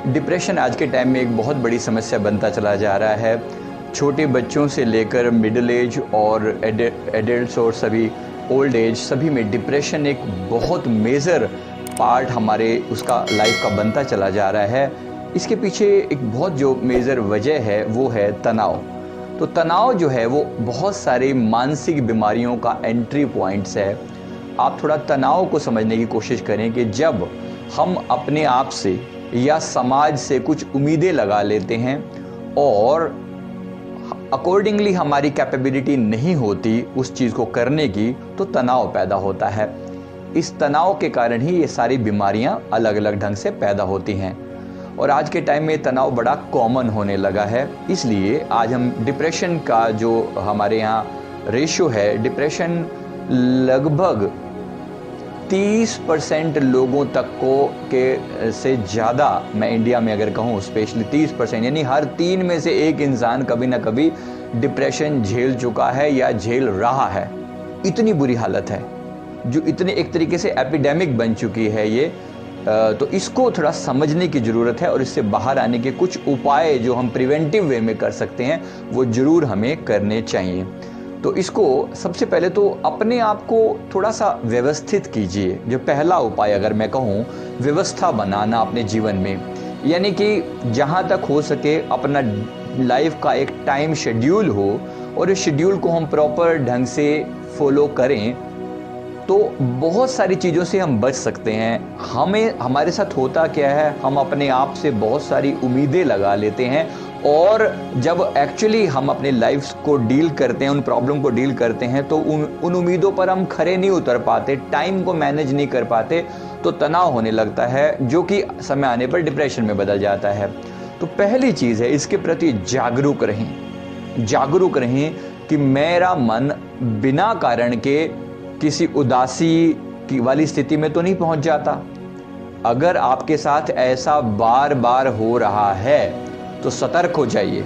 Depression आज के time में एक बहुत बड़ी समस्या बनता चला जा रहा है। छोटे बच्चों से लेकर मिडिल एज और एडल्ट्स और सभी ओल्ड एज सभी में डिप्रेशन एक बहुत मेजर पार्ट हमारे उसका लाइफ का बनता चला जा रहा है। इसके पीछे एक बहुत जो मेजर वजह है वो है तनाव। तो तनाव जो है वो बहुत सारी मानसिक बीमारियों का एंट्री पॉइंट्स है। आप थोड़ा तनाव को समझने की कोशिश करें कि जब हम अपने आप से या समाज से कुछ उम्मीदें लगा लेते हैं और अकॉर्डिंगली हमारी कैपेबिलिटी नहीं होती उस चीज़ को करने की, तो तनाव पैदा होता है। इस तनाव के कारण ही ये सारी बीमारियां अलग अलग ढंग से पैदा होती हैं और आज के टाइम में तनाव बड़ा कॉमन होने लगा है। इसलिए आज हम डिप्रेशन का जो हमारे यहाँ रेशियो है, डिप्रेशन लगभग 30% लोगों तक को के से ज़्यादा, मैं इंडिया में अगर कहूँ स्पेशली 30%, यानी हर 3 में से एक इंसान कभी ना कभी डिप्रेशन झेल चुका है या झेल रहा है। इतनी बुरी हालत है जो इतने एक तरीके से एपिडेमिक बन चुकी है ये। तो इसको थोड़ा समझने की ज़रूरत है और इससे बाहर आने के कुछ उपाय जो हम प्रिवेंटिव वे में कर सकते हैं वो ज़रूर हमें करने चाहिए। तो इसको सबसे पहले तो अपने आप को थोड़ा सा व्यवस्थित कीजिए। जो पहला उपाय अगर मैं कहूँ, व्यवस्था बनाना अपने जीवन में, यानी कि जहाँ तक हो सके अपना लाइफ का एक टाइम शेड्यूल हो और इस शेड्यूल को हम प्रॉपर ढंग से फॉलो करें तो बहुत सारी चीज़ों से हम बच सकते हैं। हमारे साथ होता क्या है, हम अपने आप से बहुत सारी उम्मीदें लगा लेते हैं और जब एक्चुअली हम अपने लाइफ को डील करते हैं, उन प्रॉब्लम को डील करते हैं, तो उन उम्मीदों पर हम खरे नहीं उतर पाते, टाइम को मैनेज नहीं कर पाते, तो तनाव होने लगता है जो कि समय आने पर डिप्रेशन में बदल जाता है। तो पहली चीज़ है, इसके प्रति जागरूक रहें कि मेरा मन बिना कारण के किसी उदासी की वाली स्थिति में तो नहीं पहुंच जाता। अगर आपके साथ ऐसा बार बार हो रहा है तो सतर्क हो जाइए।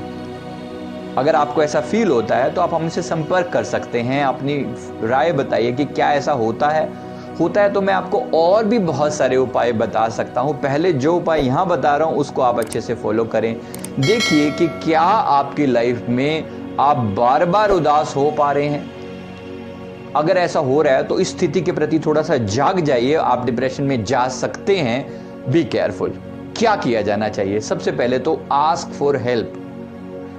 अगर आपको ऐसा फील होता है तो आप हमसे संपर्क कर सकते हैं, अपनी राय बताइए कि क्या ऐसा होता है तो मैं आपको और भी बहुत सारे उपाय बता सकता हूं। पहले जो उपाय यहां बता रहा हूं उसको आप अच्छे से फॉलो करें। देखिए कि क्या आपकी लाइफ में आप बार बार उदास हो पा रहे हैं। अगर ऐसा हो रहा है तो इस स्थिति के प्रति थोड़ा सा जाग जाइए, आप डिप्रेशन में जा सकते हैं। Be careful. क्या किया जाना चाहिए? सबसे पहले तो आस्क फॉर हेल्प।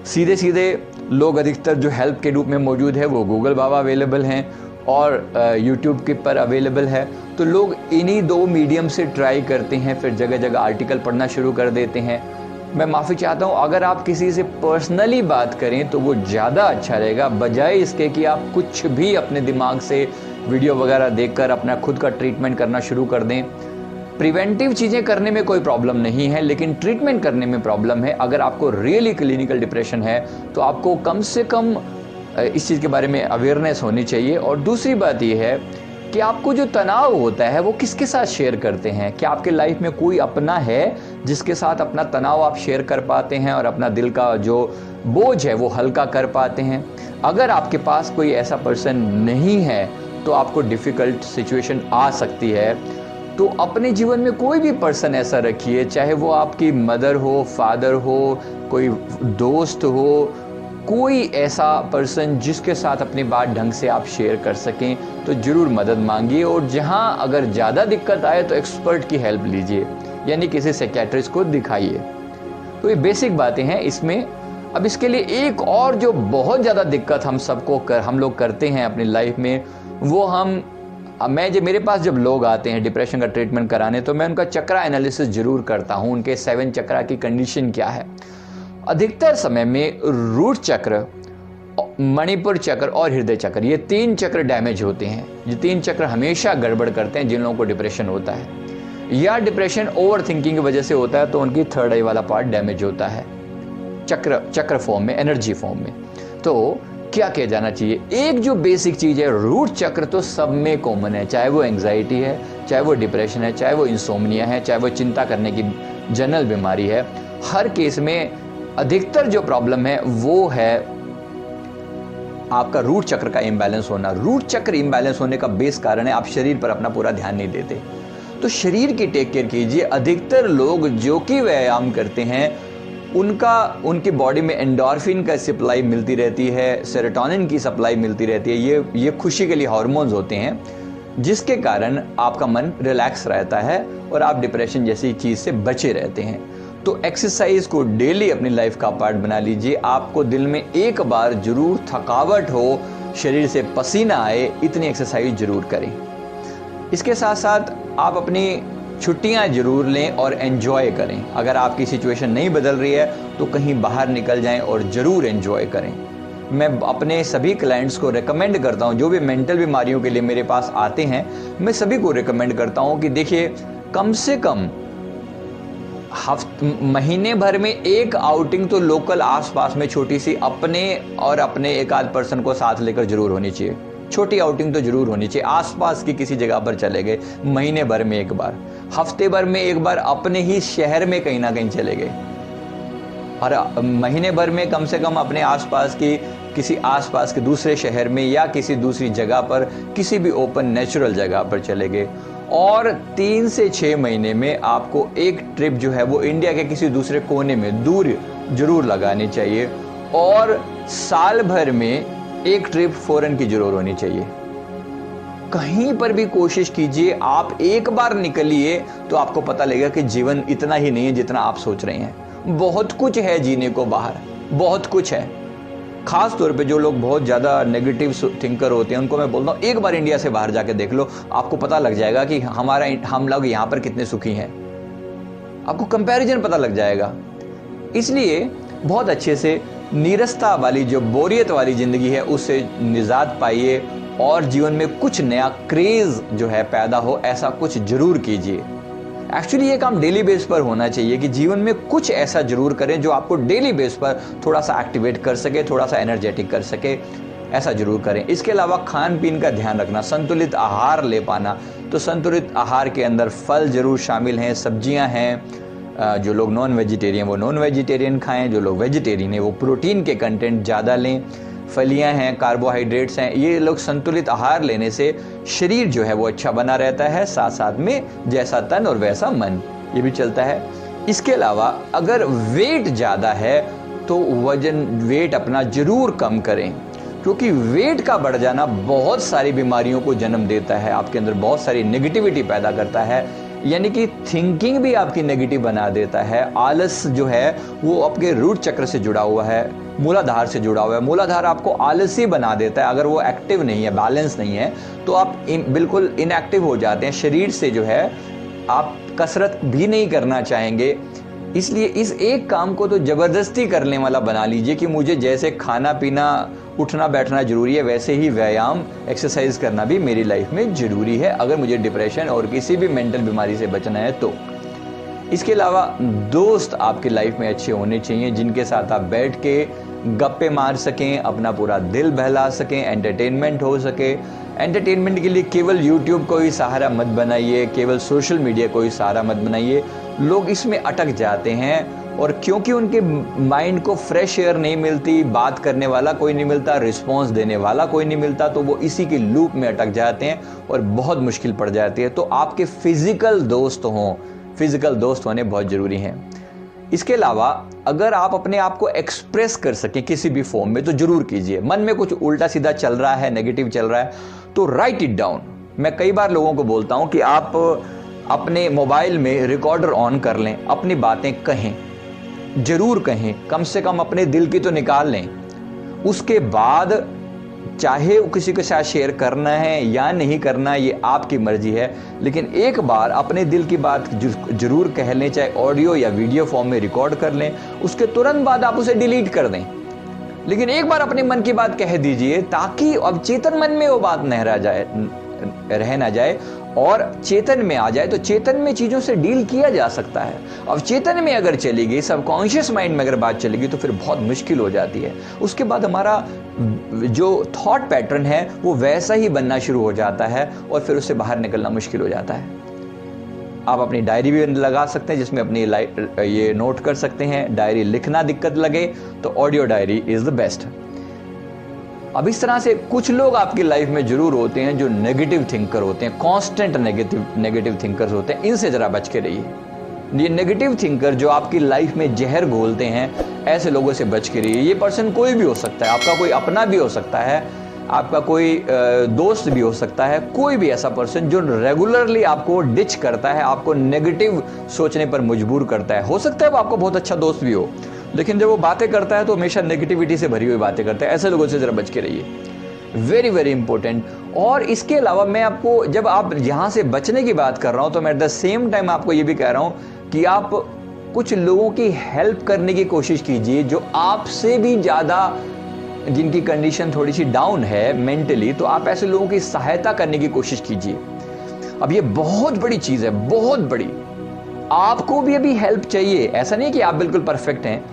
सीधे सीधे लोग अधिकतर जो हेल्प के रूप में मौजूद है वो गूगल बाबा अवेलेबल हैं और यूट्यूब के पर अवेलेबल है। तो लोग इन्हीं 2 मीडियम से ट्राई करते हैं, फिर जगह जगह आर्टिकल पढ़ना शुरू कर देते हैं। मैं माफ़ी चाहता हूँ, अगर आप किसी से पर्सनली बात करें तो वो ज़्यादा अच्छा रहेगा, बजाय इसके कि आप कुछ भी अपने दिमाग से वीडियो वगैरह देखकर अपना खुद का ट्रीटमेंट करना शुरू कर दें। प्रिवेंटिव चीज़ें करने में कोई प्रॉब्लम नहीं है, लेकिन ट्रीटमेंट करने में प्रॉब्लम है। अगर आपको रियली क्लिनिकल डिप्रेशन है तो आपको कम से कम इस चीज़ के बारे में अवेयरनेस होनी चाहिए। और दूसरी बात यह है कि आपको जो तनाव होता है वो किसके साथ शेयर करते हैं। क्या आपके लाइफ में कोई अपना है जिसके साथ अपना तनाव आप शेयर कर पाते हैं और अपना दिल का जो बोझ है वो हल्का कर पाते हैं? अगर आपके पास कोई ऐसा पर्सन नहीं है तो आपको डिफ़िकल्ट सिचुएशन आ सकती है। तो अपने जीवन में कोई भी पर्सन ऐसा रखिए, चाहे वो आपकी मदर हो, फादर हो, कोई दोस्त हो, कोई ऐसा पर्सन जिसके साथ अपनी बात ढंग से आप शेयर कर सकें, तो ज़रूर मदद मांगिए। और जहां अगर ज़्यादा दिक्कत आए तो एक्सपर्ट की हेल्प लीजिए, यानी किसी साइकियाट्रिस्ट को दिखाइए। तो ये बेसिक बातें हैं इसमें। अब इसके लिए एक और जो बहुत ज़्यादा दिक्कत हम लोग करते हैं अपनी लाइफ में, वो मेरे पास जब लोग आते हैं डिप्रेशन का ट्रीटमेंट कराने तो मैं उनका चक्रा एनालिसिस जरूर करता हूँ, उनके 7 चक्रा की कंडीशन क्या है। अधिकतर समय में रूट चक्र, मणिपुर चक्र और हृदय चक्र, ये 3 चक्र डैमेज होते हैं। ये 3 चक्र हमेशा गड़बड़ करते हैं जिन लोगों को डिप्रेशन होता है या डिप्रेशन ओवर थिंकिंग की वजह से होता है, तो उनकी 3rd आई वाला पार्ट डैमेज होता है चक्र फॉर्म में, एनर्जी फॉर्म में। तो क्या किया जाना चाहिए? एक जो बेसिक चीज़ है, रूट चक्र तो सब में कॉमन है, चाहे वो एंग्जाइटी है, चाहे वो डिप्रेशन है, चाहे वो इंसोम्निया है, चाहे वो चिंता करने की जनरल बीमारी है। हर केस में अधिकतर जो प्रॉब्लम है वो है आपका रूट चक्र का इम्बैलेंस होना। रूट चक्र इम्बैलेंस होने का बेस कारण है आप शरीर पर अपना पूरा ध्यान नहीं देते। तो शरीर की टेक केयर कीजिए। अधिकतर लोग जो कि व्यायाम करते हैं उनकी बॉडी में एंडोर्फिन का सप्लाई मिलती रहती है, सेरोटोनिन की सप्लाई मिलती रहती है। ये खुशी के लिए हार्मोन्स होते हैं, जिसके कारण आपका मन रिलैक्स रहता है और आप डिप्रेशन जैसी चीज से बचे रहते हैं। तो एक्सरसाइज को डेली अपनी लाइफ का पार्ट बना लीजिए। आपको दिन में एक बार जरूर थकावट हो, शरीर से पसीना आए, इतनी एक्सरसाइज जरूर करें। इसके साथ साथ आप अपनी छुट्टियां जरूर लें और एंजॉय करें। अगर आपकी सिचुएशन नहीं बदल रही है तो कहीं बाहर निकल जाएं और ज़रूर एंजॉय करें। मैं अपने सभी क्लाइंट्स को रिकमेंड करता हूं, जो भी मेंटल बीमारियों के लिए मेरे पास आते हैं, मैं सभी को रिकमेंड करता हूं कि देखिए, कम से कम महीने भर में एक आउटिंग तो लोकल आसपास में छोटी सी अपने और अपने एक आध पर्सन को साथ लेकर जरूर होनी चाहिए। छोटी आउटिंग तो जरूर होनी चाहिए। आसपास की किसी जगह पर चले गए, महीने भर में एक बार, हफ्ते भर में एक बार अपने ही शहर में कहीं ना कहीं चले गए, और महीने भर में कम से कम अपने आसपास की किसी आसपास के दूसरे शहर में या किसी दूसरी जगह पर, किसी भी ओपन नेचुरल जगह पर चले गए। और 3 से 6 महीने में आपको एक ट्रिप जो है वो इंडिया के किसी दूसरे कोने में दूर जरूर लगानी चाहिए, और साल भर में एक ट्रिप फॉरेन की जरूर होनी चाहिए। कहीं पर भी कोशिश कीजिए, आप एक बार निकलिए तो आपको पता लगेगा कि जीवन इतना ही नहीं है जितना आप सोच रहे हैं। बहुत कुछ है जीने को बाहर, बहुत कुछ है। खास तौर पे जो लोग बहुत ज़्यादा नेगेटिव थिंकर होते हैं, उनको मैं बोलता हूँ एक बार इंडिया से बाहर जाके देख लो, आपको पता लग जाएगा कि हम लोग यहाँ पर कितने सुखी हैं। आपको कंपैरिजन पता लग जाएगा। इसलिए बहुत अच्छे से नीरसता वाली, जो बोरियत वाली ज़िंदगी है, उससे निजात पाइए और जीवन में कुछ नया क्रेज जो है पैदा हो, ऐसा कुछ जरूर कीजिए। एक्चुअली ये काम डेली बेस पर होना चाहिए कि जीवन में कुछ ऐसा जरूर करें जो आपको डेली बेस पर थोड़ा सा एक्टिवेट कर सके, थोड़ा सा एनर्जेटिक कर सके, ऐसा जरूर करें। इसके अलावा खान पीन का ध्यान रखना, संतुलित आहार ले पाना। तो संतुलित आहार के अंदर फल जरूर शामिल हैं, सब्जियां हैं। जो लोग नॉन वेजिटेरियन वो नॉन वेजिटेरियन खाएं, जो लोग वेजिटेरियन है वो प्रोटीन के कंटेंट ज़्यादा लें। फलियां हैं, कार्बोहाइड्रेट्स हैं, ये लोग संतुलित आहार लेने से शरीर जो है वो अच्छा बना रहता है, साथ साथ में जैसा तन और वैसा मन, ये भी चलता है। इसके अलावा अगर वेट ज़्यादा है तो वेट अपना जरूर कम करें, क्योंकि वेट का बढ़ जाना बहुत सारी बीमारियों को जन्म देता है, आपके अंदर बहुत सारी नेगेटिविटी पैदा करता है, यानी कि थिंकिंग भी आपकी नेगेटिव बना देता है। आलस जो है वो आपके रूट चक्र से जुड़ा हुआ है, मूलाधार से जुड़ा हुआ है। मूलाधार आपको आलसी बना देता है। अगर वो एक्टिव नहीं है, बैलेंस नहीं है, तो आप बिल्कुल इनएक्टिव हो जाते हैं। शरीर से जो है आप कसरत भी नहीं करना चाहेंगे। इसलिए इस एक काम को तो जबरदस्ती करने वाला बना लीजिए कि मुझे जैसे खाना पीना उठना बैठना जरूरी है, वैसे ही व्यायाम एक्सरसाइज करना भी मेरी लाइफ में जरूरी है, अगर मुझे डिप्रेशन और किसी भी मेंटल बीमारी से बचना है तो। इसके अलावा दोस्त आपकी लाइफ में अच्छे होने चाहिए, जिनके साथ आप बैठ के गप्पे मार सकें, अपना पूरा दिल बहला सकें, एंटरटेनमेंट हो सके। एंटरटेनमेंट के लिए केवल यूट्यूब को ही सहारा मत बनाइए, केवल सोशल मीडिया को ही सहारा मत बनाइए। लोग इसमें अटक जाते हैं, और क्योंकि उनके माइंड को फ्रेश एयर नहीं मिलती, बात करने वाला कोई नहीं मिलता, रिस्पॉन्स देने वाला कोई नहीं मिलता, तो वो इसी के लूप में अटक जाते हैं और बहुत मुश्किल पड़ जाती है। तो आपके फिजिकल दोस्त हों, फिजिकल दोस्त होने बहुत ज़रूरी हैं। इसके अलावा अगर आप अपने आप को एक्सप्रेस कर सकें किसी भी फॉर्म में तो जरूर कीजिए। मन में कुछ उल्टा सीधा चल रहा है, नेगेटिव चल रहा है, तो राइट इट डाउन। मैं कई बार लोगों को बोलता हूं कि आप अपने मोबाइल में रिकॉर्डर ऑन कर लें, अपनी बातें कहें, जरूर कहें, कम से कम अपने दिल की तो निकाल लें। उसके बाद चाहे किसी के साथ शेयर करना है या नहीं करना, ये आपकी मर्जी है, लेकिन एक बार अपने दिल की बात जरूर कह लें, चाहे ऑडियो या वीडियो फॉर्म में रिकॉर्ड कर लें। उसके तुरंत बाद आप उसे डिलीट कर दें, लेकिन एक बार अपने मन की बात कह दीजिए, ताकि अब चेतन मन में वो बात रह ना जाए और चेतन में आ जाए। तो चेतन में चीजों से डील किया जा सकता है। अब चेतन में अगर चली गई, सबकॉन्शियस माइंड में अगर बात चलेगी, तो फिर बहुत मुश्किल हो जाती है। उसके बाद हमारा जो थॉट पैटर्न है वो वैसा ही बनना शुरू हो जाता है और फिर उससे बाहर निकलना मुश्किल हो जाता है। आप अपनी डायरी भी लगा सकते हैं, जिसमें अपनी ये नोट कर सकते हैं। डायरी लिखना दिक्कत लगे तो audio diary is the best. अब इस तरह से कुछ लोग आपकी लाइफ में जरूर होते हैं जो नेगेटिव थिंकर होते हैं, कांस्टेंट नेगेटिव थिंकर्स होते हैं, इनसे जरा बच के रहिए। ये नेगेटिव थिंकर जो आपकी लाइफ में जहर घोलते हैं, ऐसे लोगों से बच के रहिए। ये पर्सन कोई भी हो सकता है, आपका कोई अपना भी हो सकता है, आपका कोई दोस्त भी हो सकता है, कोई भी ऐसा पर्सन जो रेगुलरली आपको डिच करता है, आपको नेगेटिव सोचने पर मजबूर करता है। हो सकता है वो आपको बहुत अच्छा दोस्त भी हो, लेकिन जब वो बातें करता है तो हमेशा नेगेटिविटी से भरी हुई बातें करता है। ऐसे लोगों से जरा बच के रहिए, वेरी वेरी इंपॉर्टेंट। और इसके अलावा मैं आपको, जब आप यहाँ से बचने की बात कर रहा हूँ, तो मैं एट द सेम टाइम आपको ये भी कह रहा हूँ कि आप कुछ लोगों की हेल्प करने की कोशिश कीजिए जो आपसे भी ज़्यादा, जिनकी कंडीशन थोड़ी सी डाउन है मेंटली, तो आप ऐसे लोगों की सहायता करने की कोशिश कीजिए। अब ये बहुत बड़ी चीज़ है, बहुत बड़ी। आपको भी अभी हेल्प चाहिए, ऐसा नहीं कि आप बिल्कुल परफेक्ट हैं,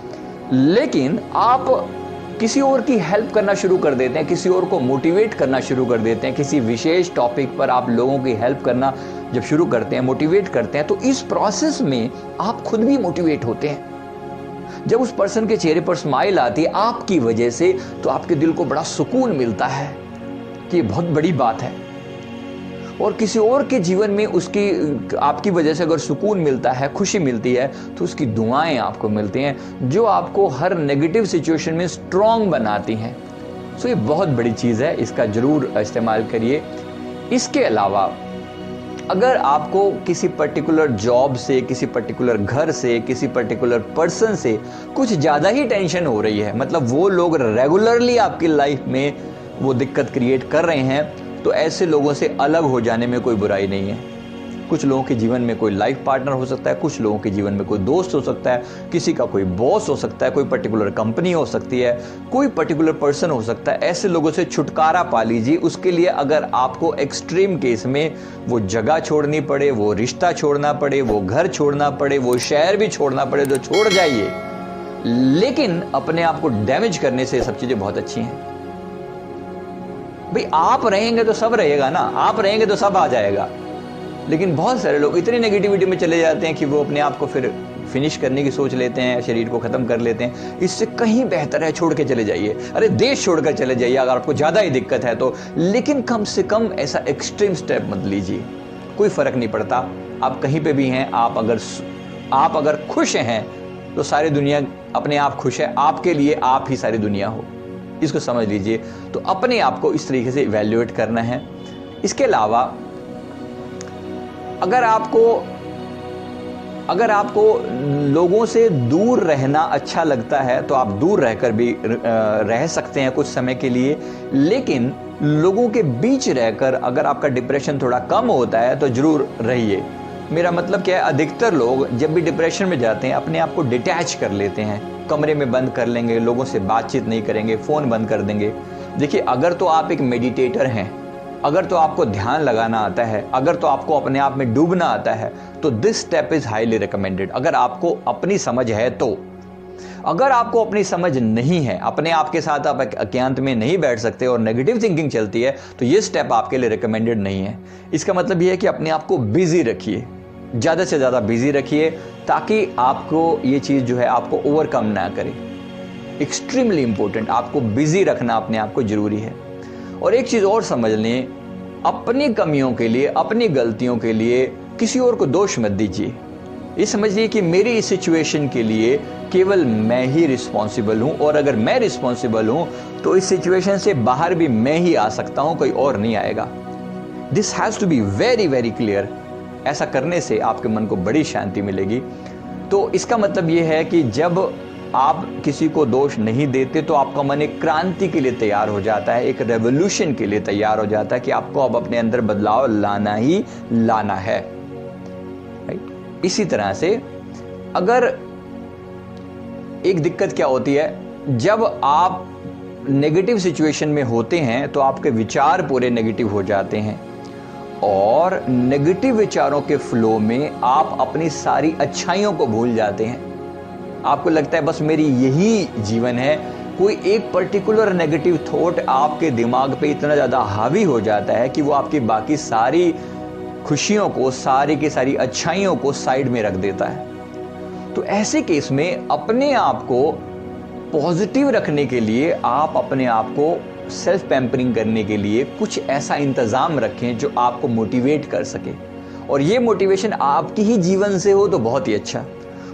लेकिन आप किसी और की हेल्प करना शुरू कर देते हैं, किसी और को मोटिवेट करना शुरू कर देते हैं, किसी विशेष टॉपिक पर आप लोगों की हेल्प करना जब शुरू करते हैं, मोटिवेट करते हैं, तो इस प्रोसेस में आप खुद भी मोटिवेट होते हैं। जब उस पर्सन के चेहरे पर स्माइल आती है आपकी वजह से, तो आपके दिल को बड़ा सुकून मिलता है कि ये बहुत बड़ी बात है। और किसी और के जीवन में उसकी, आपकी वजह से अगर सुकून मिलता है, खुशी मिलती है, तो उसकी दुआएं आपको मिलती हैं जो आपको हर नेगेटिव सिचुएशन में स्ट्रांग बनाती हैं। सो ये बहुत बड़ी चीज़ है, इसका ज़रूर इस्तेमाल करिए। इसके अलावा अगर आपको किसी पर्टिकुलर जॉब से, किसी पर्टिकुलर घर से, किसी पर्टिकुलर पर्सन से कुछ ज़्यादा ही टेंशन हो रही है, मतलब वो लोग रेगुलरली आपकी लाइफ में वो दिक्कत क्रिएट कर रहे हैं, तो ऐसे लोगों से अलग हो जाने में कोई बुराई नहीं है। कुछ लोगों के जीवन में कोई लाइफ पार्टनर हो सकता है, कुछ लोगों के जीवन में कोई दोस्त हो सकता है, किसी का कोई बॉस हो सकता है, कोई पर्टिकुलर कंपनी हो सकती है, कोई पर्टिकुलर पर्सन हो सकता है। ऐसे लोगों से छुटकारा पा लीजिए। उसके लिए अगर आपको एक्सट्रीम केस में वो जगह छोड़नी पड़े, वो रिश्ता छोड़ना पड़े, वो घर छोड़ना पड़े, वो शहर भी छोड़ना पड़े, तो छोड़ जाइए, लेकिन अपने आप को डैमेज करने से सब चीज़ें बहुत अच्छी हैं। भाई आप रहेंगे तो सब रहेगा ना, आप रहेंगे तो सब आ जाएगा। लेकिन बहुत सारे लोग इतनी नेगेटिविटी में चले जाते हैं कि वो अपने आप को फिर फिनिश करने की सोच लेते हैं, शरीर को ख़त्म कर लेते हैं। इससे कहीं बेहतर है छोड़ के चले जाइए। अरे देश छोड़कर चले जाइए अगर आपको ज़्यादा ही दिक्कत है तो, लेकिन कम से कम ऐसा एक्सट्रीम स्टेप मत लीजिए। कोई फ़र्क नहीं पड़ता, आप कहीं पे भी हैं, आप अगर खुश हैं तो सारी दुनिया अपने आप खुश है। आपके लिए आप ही सारी दुनिया हो, इसको समझ लीजिए। तो अपने आप को इस तरीके से इवैल्यूएट करना है। इसके अलावा अगर आपको लोगों से दूर रहना अच्छा लगता है तो आप दूर रहकर भी रह सकते हैं कुछ समय के लिए, लेकिन लोगों के बीच रहकर अगर आपका डिप्रेशन थोड़ा कम होता है तो जरूर रहिए। मेरा मतलब क्या है, अधिकतर लोग जब भी डिप्रेशन में जाते हैं अपने आप को डिटैच कर लेते हैं, कमरे में बंद कर लेंगे, लोगों से बातचीत नहीं करेंगे, फ़ोन बंद कर देंगे। देखिए, अगर तो आप एक मेडिटेटर हैं, अगर तो आपको ध्यान लगाना आता है, अगर तो आपको अपने आप में डूबना आता है, तो this step is highly recommended. अगर आपको अपनी समझ है तो। अगर आपको अपनी समझ नहीं है, अपने आप के साथ आप एकांत में नहीं बैठ सकते और नेगेटिव थिंकिंग चलती है, तो ये स्टेप आपके लिए रिकमेंडेड नहीं है। इसका मतलब ये है कि अपने आप को बिजी रखिए, ज़्यादा से ज़्यादा बिजी रखिए, ताकि आपको ये चीज़ जो है आपको ओवरकम ना करे। एक्सट्रीमली इंपॉर्टेंट, आपको बिजी रखना अपने आप को ज़रूरी है। और एक चीज़ और समझ लें, अपनी कमियों के लिए, अपनी गलतियों के लिए किसी और को दोष मत दीजिए। ये समझिए कि मेरी इस सिचुएशन के लिए केवल मैं ही रिस्पॉन्सिबल हूँ, और अगर मैं रिस्पॉन्सिबल हूँ तो इस सिचुएशन से बाहर भी मैं ही आ सकता हूँ, कोई और नहीं आएगा। This has to be very very clear. ऐसा करने से आपके मन को बड़ी शांति मिलेगी। तो इसका मतलब ये है कि जब आप किसी को दोष नहीं देते तो आपका मन एक क्रांति के लिए तैयार हो जाता है, एक रेवोल्यूशन के लिए तैयार हो जाता है कि आपको अब अपने अंदर बदलाव लाना ही लाना है। राइट? इसी तरह से अगर एक दिक्कत क्या होती है, जब आप नेगेटिव सिचुएशन में होते हैं तो आपके विचार पूरे नेगेटिव हो जाते हैं, और नेगेटिव विचारों के फ्लो में आप अपनी सारी अच्छाइयों को भूल जाते हैं। आपको लगता है बस मेरी यही जीवन है। कोई एक पर्टिकुलर नेगेटिव थॉट आपके दिमाग पे इतना ज़्यादा हावी हो जाता है कि वो आपकी बाकी सारी खुशियों को, सारी की सारी अच्छाइयों को साइड में रख देता है। तो ऐसे केस में अपने आप को पॉजिटिव रखने के लिए आप अपने आप को सेल्फ पैम्परिंग करने के लिए कुछ ऐसा इंतज़ाम रखें जो आपको मोटिवेट कर सके, और ये मोटिवेशन आपकी ही जीवन से हो तो बहुत ही अच्छा।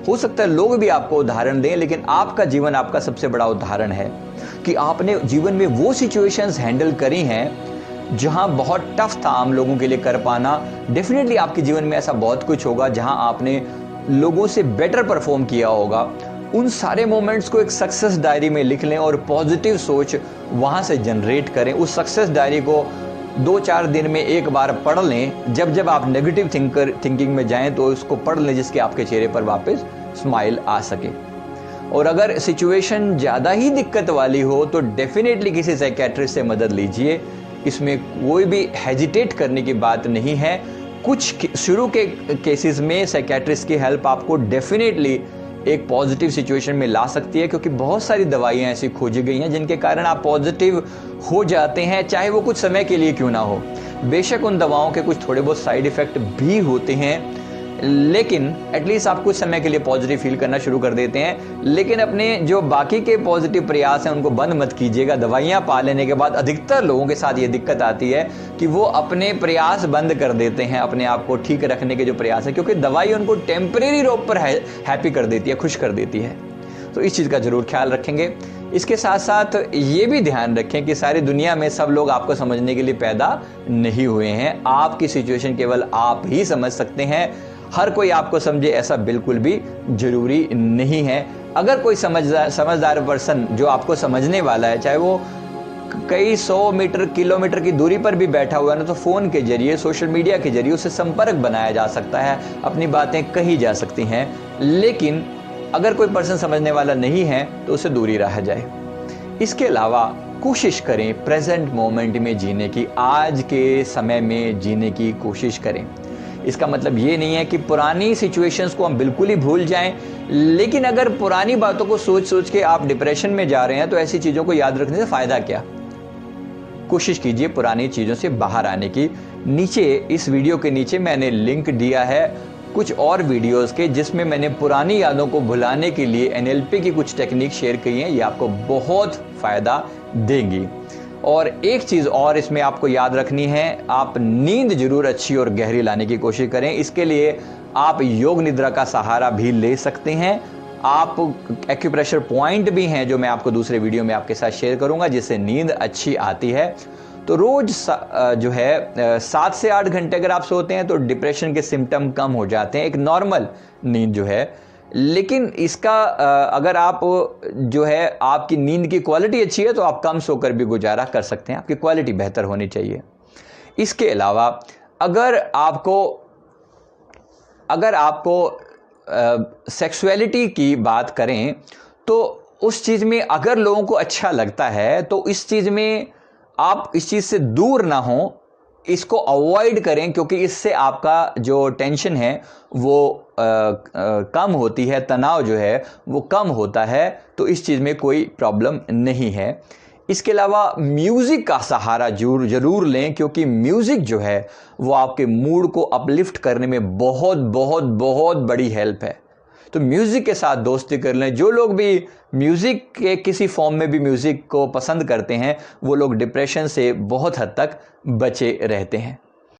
हो सकता है लोग भी आपको उदाहरण दें, लेकिन आपका जीवन आपका सबसे बड़ा उदाहरण है कि आपने जीवन में वो सिचुएशंस हैंडल करी हैं जहां बहुत टफ था आम लोगों के लिए कर पाना। डेफिनेटली आपके जीवन में ऐसा बहुत कुछ होगा जहां आपने लोगों से बेटर परफॉर्म किया होगा। उन सारे मोमेंट्स को एक सक्सेस डायरी में लिख लें और पॉजिटिव सोच वहां से जनरेट करें। उस सक्सेस डायरी को 2-4 दिन में एक बार पढ़ लें। जब जब आप नेगेटिव थिंकिंग में जाएं तो उसको पढ़ लें, जिसके आपके चेहरे पर वापस स्माइल आ सके। और अगर सिचुएशन ज़्यादा ही दिक्कत वाली हो तो डेफिनेटली किसी साइकियाट्रिस्ट से मदद लीजिए। इसमें कोई भी हेजिटेट करने की बात नहीं है। कुछ शुरू के केसेस में साइकियाट्रिस्ट की हेल्प आपको डेफिनेटली एक पॉजिटिव सिचुएशन में ला सकती है, क्योंकि बहुत सारी दवाइयाँ ऐसी खोजी गई हैं जिनके कारण आप पॉजिटिव हो जाते हैं, चाहे वो कुछ समय के लिए क्यों ना हो। बेशक उन दवाओं के कुछ थोड़े बहुत साइड इफ़ेक्ट भी होते हैं, लेकिन एटलीस्ट आप कुछ समय के लिए पॉजिटिव फील करना शुरू कर देते हैं। लेकिन अपने जो बाकी के पॉजिटिव प्रयास हैं उनको बंद मत कीजिएगा। दवाइयाँ पा लेने के बाद अधिकतर लोगों के साथ ये दिक्कत आती है कि वो अपने प्रयास बंद कर देते हैं, अपने आप को ठीक रखने के जो प्रयास है, क्योंकि दवाई उनको टेम्परेरी रूप पर हैप्पी कर देती है, खुश कर देती है। तो इस चीज़ का ज़रूर ख्याल रखेंगे। इसके साथ साथ ये भी ध्यान रखें कि सारी दुनिया में सब लोग आपको समझने के लिए पैदा नहीं हुए हैं। आपकी सिचुएशन केवल आप ही समझ सकते हैं। हर कोई आपको समझे ऐसा बिल्कुल भी जरूरी नहीं है। अगर कोई समझदार पर्सन जो आपको समझने वाला है, चाहे वो कई 100 मीटर किलोमीटर की दूरी पर भी बैठा हुआ है ना, तो फ़ोन के जरिए, सोशल मीडिया के जरिए उससे संपर्क बनाया जा सकता है, अपनी बातें कही जा सकती हैं। लेकिन अगर कोई पर्सन समझने वाला नहीं है तो उससे दूरी रह जाए। इसके अलावा कोशिश करें प्रेजेंट मोमेंट में जीने की, आज के समय में जीने की कोशिश करें। इसका मतलब ये नहीं है कि पुरानी सिचुएशंस को हम बिल्कुल ही भूल जाएं, लेकिन अगर पुरानी बातों को सोच सोच के आप डिप्रेशन में जा रहे हैं तो ऐसी चीज़ों को याद रखने से फ़ायदा क्या। कोशिश कीजिए पुरानी चीज़ों से बाहर आने की। नीचे इस वीडियो के नीचे मैंने लिंक दिया है कुछ और वीडियोस के, जिसमें मैंने पुरानी यादों को भुलाने के लिए NLP की कुछ टेक्निक शेयर की हैं। ये आपको बहुत फ़ायदा देंगी। और एक चीज़ और इसमें आपको याद रखनी है, आप नींद जरूर अच्छी और गहरी लाने की कोशिश करें। इसके लिए आप योग निद्रा का सहारा भी ले सकते हैं। आप एक्यूप्रेशर पॉइंट भी हैं जो मैं आपको दूसरे वीडियो में आपके साथ शेयर करूंगा, जिससे नींद अच्छी आती है। तो रोज जो है 7 से 8 घंटे अगर आप सोते हैं तो डिप्रेशन के सिम्टम कम हो जाते हैं, एक नॉर्मल नींद जो है। लेकिन इसका अगर आप जो है आपकी नींद की क्वालिटी अच्छी है तो आप कम सोकर भी गुजारा कर सकते हैं, आपकी क्वालिटी बेहतर होनी चाहिए। इसके अलावा अगर आपको सेक्सुअलिटी की बात करें तो उस चीज़ में अगर लोगों को अच्छा लगता है तो इस चीज़ में आप इस चीज़ से दूर ना हो, इसको अवॉइड करें, क्योंकि इससे आपका जो टेंशन है वो कम होती है, तनाव जो है वो कम होता है। तो इस चीज़ में कोई प्रॉब्लम नहीं है। इसके अलावा म्यूज़िक का सहारा जरूर लें, क्योंकि म्यूज़िक जो है वो आपके मूड को अपलिफ्ट करने में बहुत बहुत बहुत बड़ी हेल्प है। तो म्यूज़िक के साथ दोस्ती कर लें। जो लोग भी म्यूज़िक के किसी फॉर्म में भी म्यूज़िक को पसंद करते हैं वो लोग डिप्रेशन से बहुत हद तक बचे रहते हैं।